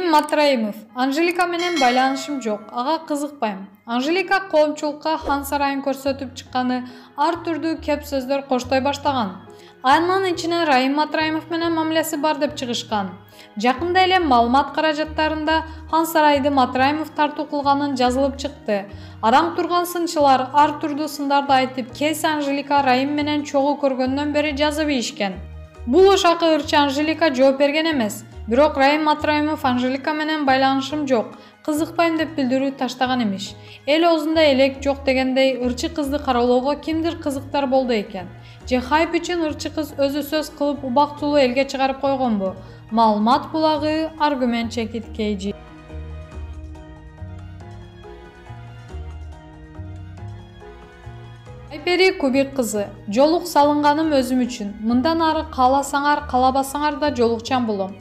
Раим Матраимов. Анжелика менен байланышым жок. Ага кызыкпайм. Анжелика коомчулукка хан сарайын көрсөтүп чыкканы, ар түрдүү кеп сөздөр коштой баштаган. Анын ичинен Раим Матраимов менен мамилеси бар деп чыгышкан. Жакында эле маалымат каражаттарында хан сарайды Матраимов тартуу кылганын жазылып чыкты. Араң турган сынчылар ар түрдүү сындарды айтып, кез Анжелика Раим менен чогуу көргөндөн бери жазып ийишкен. Бул ошакы ырчы Анжелика жооп берген эмес. Бирок Раим Матраимов Анжелика менен байланышым жок, кызыкпайм деп билдирүү таштаган эмиш. Эл оозунда элек жок дегендей ырчы кызды кароолоого кимдир кызыктар болду экен. Же хайп үчүн ырчы кыз өзү сөз кылып убактылуу элге чыгарып койгонбу? Маалымат булагы, аргумент чекиткейжи. Айпери Кубик кызы. Жолук салынганым өзүм үчүн. Мындан ары кааласаңар, каалабасаңар да жолукчан болом.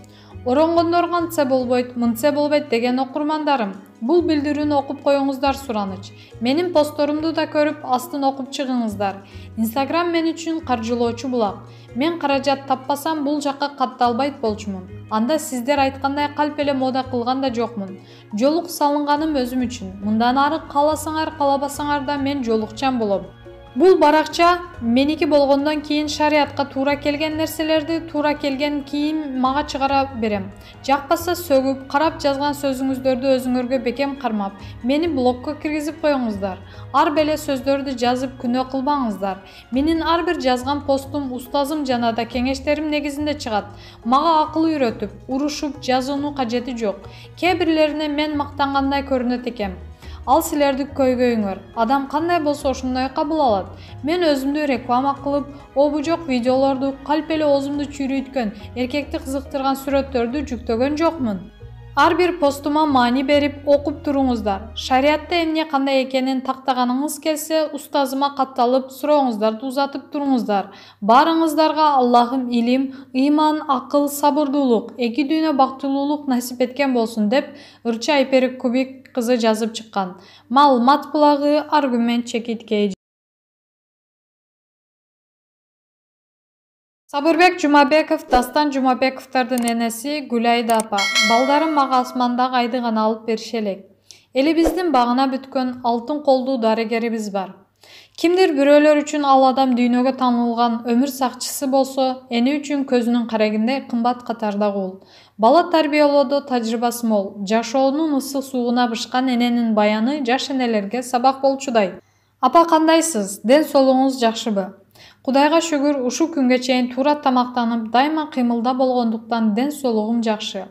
Оронгондор кантсе болбойт, мынтсе болбойт деген окурмандарым. Бул билдирүүнү окуп коюңуздар сураныч. Менин постторумду да көрүп, астын окуп чыгыңыздар. Instagram мен үчүн каржылоочу булак. Мен каражат таппасам бул жакка катталбайт болчумун. Анда сиздер айткандай калп эле мода кылган да жокмун. Жолук салынганым өзүм үчүн. Мындан ары кааласаңар, каалабасаңар да мен жолукчан болом. Бул баракча меники болгондон кийин шариатка туура келген нерселерди туура келген кийин мага чыгара берем. Жакпаса сөгүп, карап жазган сөзүңүздөрдү өзүңөргө бекем кармап, мени блокко киргизип коюңуздар. Ар беле сөздөрдү жазып күнөө кылбаңыздар. Менин ар бир жазган постум устазым жана да кеңештерим негизинде чыгат. Мага акыл үйрөтүп, урушуп жазуунун кажети жок. Кээ бирлерине мен мактангандай көрүнөт экем. Ал силерди көйгөйүңөр. Адам кандай болсо ошондой кабыл алат. Мен өзүмдү реклама кылып, обу жок видеолорду, калп эле оозумду чүйрүйткөн, эркекти кызыктырган сүрөттөрдү жүктөгөн жокмун. Ар бир постума маани берип окуп туруңуздар. Шариатта эмне кандай экенин тактаганыңыз келсе, устазыма катталып, сурооңуздарды узатып туруңуздар. Барыңыздарга Аллахым илим, ыйман, акыл, сабырдуулук, эки дүйнө бактылуулук насип эткен болсун деп ырчы Айпери Кубик кызы жазып чыккан. Маалымат булагы, аргумент чекиткейжи. Сабырбек Жумабеков, Дастан Жумабековдардын энеси Гүлайда апа. Балдарым мага асмандагы айды гана алып бериши элек. Элибиздин багына бүткөн алтын колдуу дарыгерибиз бар. Кимдир бирөөлөр үчүн ал адам дүйнөгө таанылган өмүр сакчысы болсо, эне үчүн көзүнүн карегиндей кымбат катардагы ул. Бала тарбиялоодо тажрыйбасы мол, жашоонун ысык суугуна бышкан эненин баяны жаш энелерге сабак болчудай. Апа кандайсыз? Ден соолугуңуз жакшыбы? Кудайга шүгүр, ушу күнгө чейин туура тамактанып, дайыма кыймылда болгондуктан ден соолугум жакшы.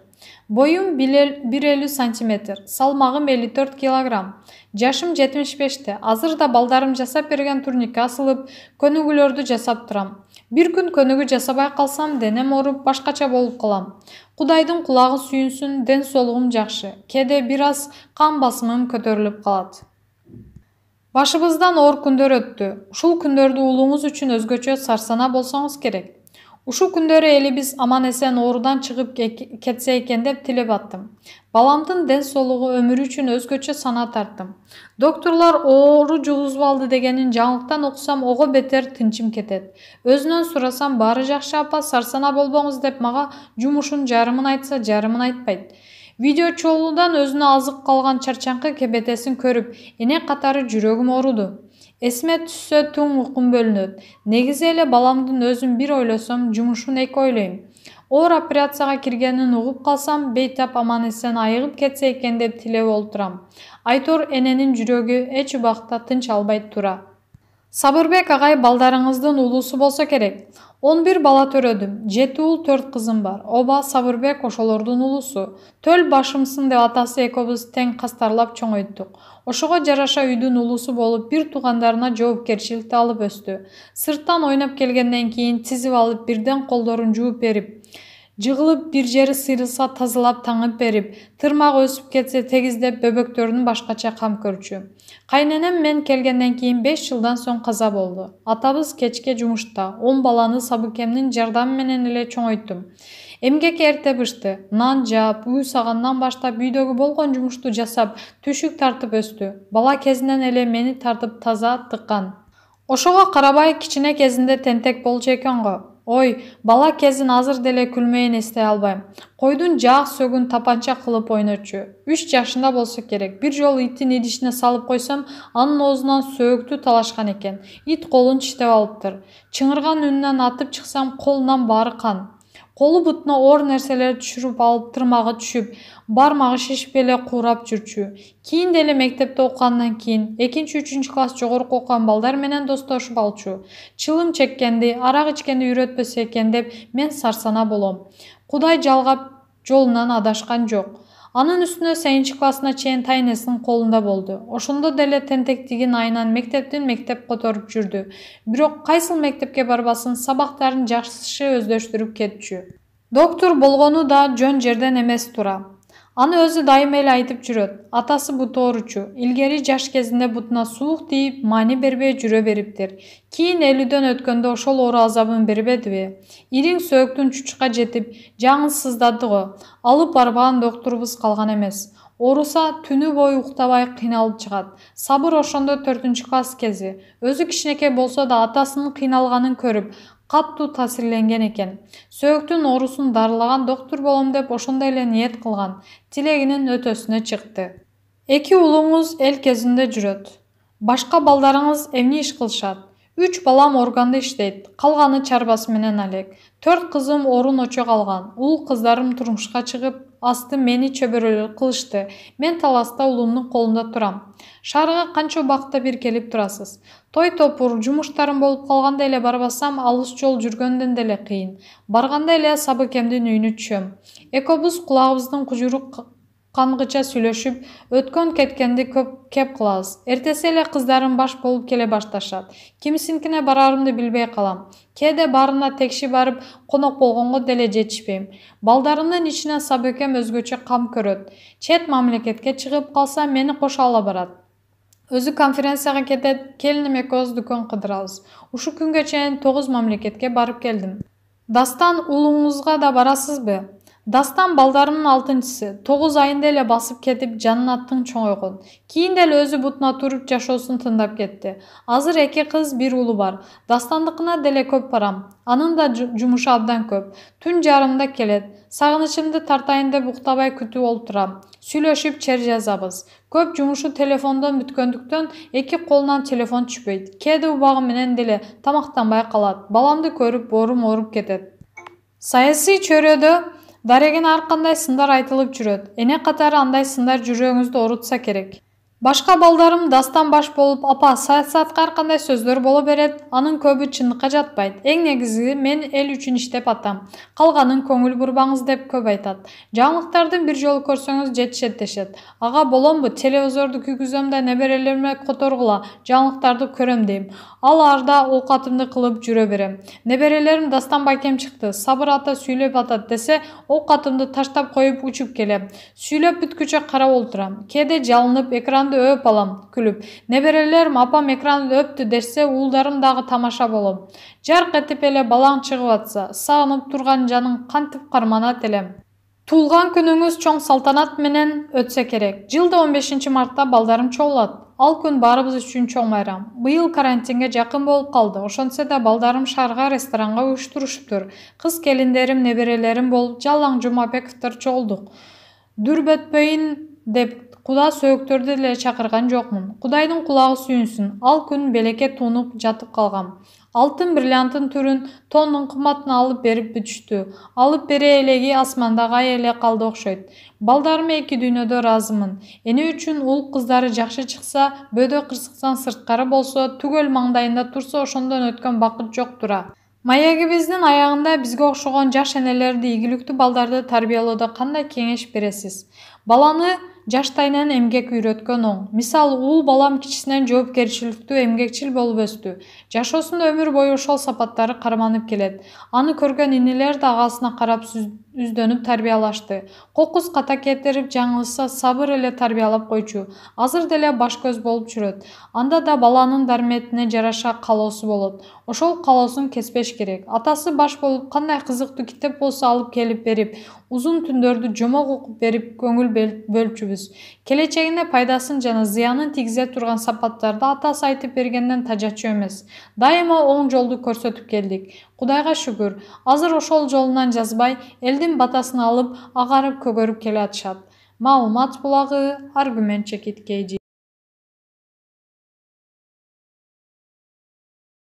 Боюм 1,50 сантиметр, салмагым 54 килограмм. Жашым 75те. Азыр да балдарым жасап берген турникке асылып, көнүгүүлөрдү жасап турам. Бир күн көнүгүү жасабай калсам, денем ооруп, башкача болуп калам. Кудайдын кулагы сүйүнсүн, ден соолугум жакшы. Кээде бир аз кан басымым көтөрүлүп калат. Башыбыздан оор күндөр өттү. Ушул күндөрдү уулуңуз үчүн өзгөчө сарсана болсоңуз керек. Ушу күндөрү элибиз аман-эсен оорудан чыгып кетсе экен деп тилеп аттым. Баламдын ден соолугу өмүрү үчүн өзгөчө санаа тарттым. Докторлор оору жугузуп алды дегенин жаңылыктан окусам, ого бетер тынчым кетет. Өзүнөн сурасам, баары жакшы апа, сарсана болбоңуз деп мага жумушун жарымын айтса, жарымын айтпайт. Видео чогуудан өзүнө азык калган чарчаңкы кебетесин көрүп, эне катары жүрөгүм ооруду. Эсиме түшсө түн уйкум бөлүнөт. Негизи эле баламдын өзүн бир ойлосом, жумушун эки ойлойм. Оор операцияга киргенин угуп калсам, бейтап аман-эсен айыгып кетсе экен деп тилеп олтурам. Айтор эненин жүрөгү эч убакта тынч албай тура. Сабырбек агай балдарыңыздын улуусу болсо керек. 11 бала төрөдүм. 7 уул 4 кызым бар. Оба Сабырбек ошолордун улуусу. Төл башымсың деп атасы экөөбүз тең кастарлап чоңойттук. Ошого жараша үйдүн улуусу болуп, бир туугандарына жоопкерчиликти алып өстү. Сырттан ойноп келгенден кийин тизип алып, бирден колдорун жууп берип, жыгылып бир жери сыйрылса тазалап таңып берип, тырмак өсүп кетсе тегиздеп бөбөктөрүн башкача кам көрчү. Кайненем мен келгенден кийин 5 жылдан соң каза болду. Атабыз кечке жумушта, 10 баланы Сабыкемдин жардамы менен эле чоңойттум. Эмгек эрте бышты. Нан жаап, үй сагандан баштап үйдөгү болгон жумушту жасап, түшүк тартып өстү. Бала кезинен эле мени тартып таза тыккан. Ошого карабай кичине кезинде тентек болчу экен го. Ой, бала кезин азыр деле күлмөйүн эстей албайм. Койдун жаак сөгүн тапанча кылып ойночу. 3 жашында болсо керек. Бир жолу иттин идишине салып койсом, анын оозунан сөөктү талашкан экен. Ит колун тиштеп алыптыр. Чыңырган үнүнөн атып чыксам, колунан баары кан. Колу бутуна оор нерселерди түшүрүп алып, тырмагы түшүп, бармагы шишип эле куурап жүрчү. Кийин деле мектепте окугандан кийин 2-3 класс жогорку окуган балдар менен достошуп алчу. Чылым чеккенди, арак ичкенди үйрөтпөсө экен деп мен сарсана болом. Кудай жалгап жолунан адашкан жок. Анын үстүнө 8 классына чейин тайнесинин колунда болду. Ошондо деле тентектигин айынан мектептен мектеп которуп жүрдү. Бирок кайсыл мектепке барбасын, сабактарын жакшы өздөштүрүп кетчү. Доктор болгону да жөн жерден эмес тура. Аны өзү дайыма эле айтып жүрөт. Атасы буту ооручу. Илгери жаш кезинде бутуна суук тийип, маани бербей жүрө бериптир. Кийин 50дөн өткөндө ошол оору азабын бербедиби? Ириң сөөктүн чучукка жетип, жаңы сыздады го. Алып барбаган докторубуз калган эмес. Ооруса түнү бою уктабай кыйналып чыгат. Сабыр ошондо 4-класс кези. Өзү кичинекей болсо да атасынын кыйналганын көрүп, каттуу таасирленген экен. Сөөктүн оорусун дарылаган доктор болом деп ошондой эле ниет кылган. Тилегинин өтөсүнө чыкты. 2 уулуңуз эл кезинде жүрөт. Башка балдарыңыз эмне иш кылышат? 3 балам органда иштейт. Калганы чарбасы менен алек. 4 кызым орун очо калган. Уул кыздарым турмушка чыгып, асты мени чөбөрөлөр кылышты. Мен таласта уулумдун колунда турам. Шаарга канча убакта бир келип турасыз? Той топур, жумуштарым болуп калганда эле барбасам, алыс жол жүргөндөн деле кыйын. Барганда эле Сабыкемдин үйүнө түшөм. Экөөбүз кулагыбыздын кужурук кангыча сүйлөшүп, өткөн кеткенди көп кеп кылабыз. Эртеси эле кыздарым баш болуп келе башташат. Кимисинкине барарымды билбей калам. Кээде баарына текши барып, конок болгонго деле жетишпейм. Балдарымдын ичинен Сабыкем өзгөчө кам көрөт. Чет мамлекетке чыгып калса, мени кошо ала барат. Өзү конференцияга кетет, келиним экөөбүз дүкөн кыдырабыз. Ушу күнгө чейин 9 мамлекетке барып келдим. Дастан, уулуңузга да барасызбы? Дастан балдарымдын 6-чысы. 9 айында эле басып кетип, жанын аттың чоңойгон. Кийин деле өзү бутуна туруп жашоосун тындап кетти. Азыр 2 кыз, 1 уулу бар. Дастандыкына деле көп барам. Анын да жумушу абдан көп. Түн жарымда келет. Сагынычымды тартайын деп уктабай күтүп олтурам. Сүйлөшүп чер жазабыз. Көп жумушу телефондон бүткөндүктөн 2 колунан телефон түшпөйт. Кээде убагы менен деле тамактанбай калат. Баламды көрүп боорум ооруп кетет. Саясий чөйрөдө дареген ар кандай сындар айтылып жүрөт. Эне катары андай сындар жүрөгүңүздү оорутса керек. Башка балдарым дастан баш болуп, апа, саясатка ар кандай сөздөр боло берет, анын көбү чындыкка жатпайт. Эң негизи мен эл үчүн иштеп атам. Калганын көңүл бурбаңыз деп көп айтат. Жаңылыктардын бир жолу көрсөңүз жетишет дешет. Ага боломбу, телевизорду күйгүзөм да неберелериме которгула, жаңылыктарды көрөм дейм. Ал арда оокатымды кылып жүрө берем. Неберелерим дастан байкем чыкты, Сабыр ата сүйлөп атат десе, оокатымды таштап коюп учуп келем. Сүйлөп бүткүчө карап олтурам. Кээде жалынып экранды өп алам, күлүп. Неберелерим апам экранды өптү десе, уулдарым дагы тамаша болом. Жарк этип эле балаң чыгып атса, сагынып турган жаның кантип карманат элем. Туулган күнүңүз чоң салтанат менен өтсө керек. Жылда 15 мартта балдарым чогулат. Ал күн баарыбыз үчүн чоң майрам. Быйыл карантинге жакын болуп калды. Ошентсе да балдарым шаарга ресторанга уюштурушуптур. Кыз келиндерим, неберелерим болуп, Жалаң Жумабековдор чогулдук. Дүрбөтпөйүн деп Куда сөөктөрдү деле чакырган жокмун. Кудайдын кулагы сүйүнсүн. Ал күн белекке туунуп жатып калгам. Алтын бриллиантын түрүн тоннун кымбатына алып берип бүтүштү. Алып бере элеги асмандагы ай эле калды окшойт. Балдарым 2 дүйнөдө ыраазымын. Эне үчүн уул кыздары жакшы чыкса, бөөдө кырсыктан сырткары болсо, түгөл маңдайында турса, ошондон өткөн бакыт жок тура. Маегибиздин аягында бизге окшогон жаш энелерди, ийгиликтүү балдарды тарбиялоодо кандай кеңеш бересиз? Баланы жаштайынан эмгек үйрөткөн оң. Мисалы, уул балам кичисинен жоопкерчиликтүү, эмгекчил болуп өстү. Жашоосунда өмүр бою ошол сапаттары карманып келет. Аны көргөн инелер да агасына карап үздөнүп тарбиялашты. Кокус ката кетирип жаңылса, сабыр эле тарбиялап койчу. Азыр деле баш көз болуп жүрөт. Анда да баланын дарметине жараша калоосу болот. Ошол калоосун кеспеш керек. Атасы баш болуп, кандай кызыктуу китеп болсо алып келип берип, узун түндөрдү жомок окуп берип көңүл бөлчүбүз. Келечегинде пайдасын жана зыянын тийгизе турган сапаттарды атасы айтып бергенден тажачу эмес. Дайыма оң жолду көрсөтүп келдик. Кудайга шүгүр, азыр ошол жолунан жазбай, элдин батасын алып, агарып көгөрүп келе атышат. Маалымат булагы, аргумент чекиткейи.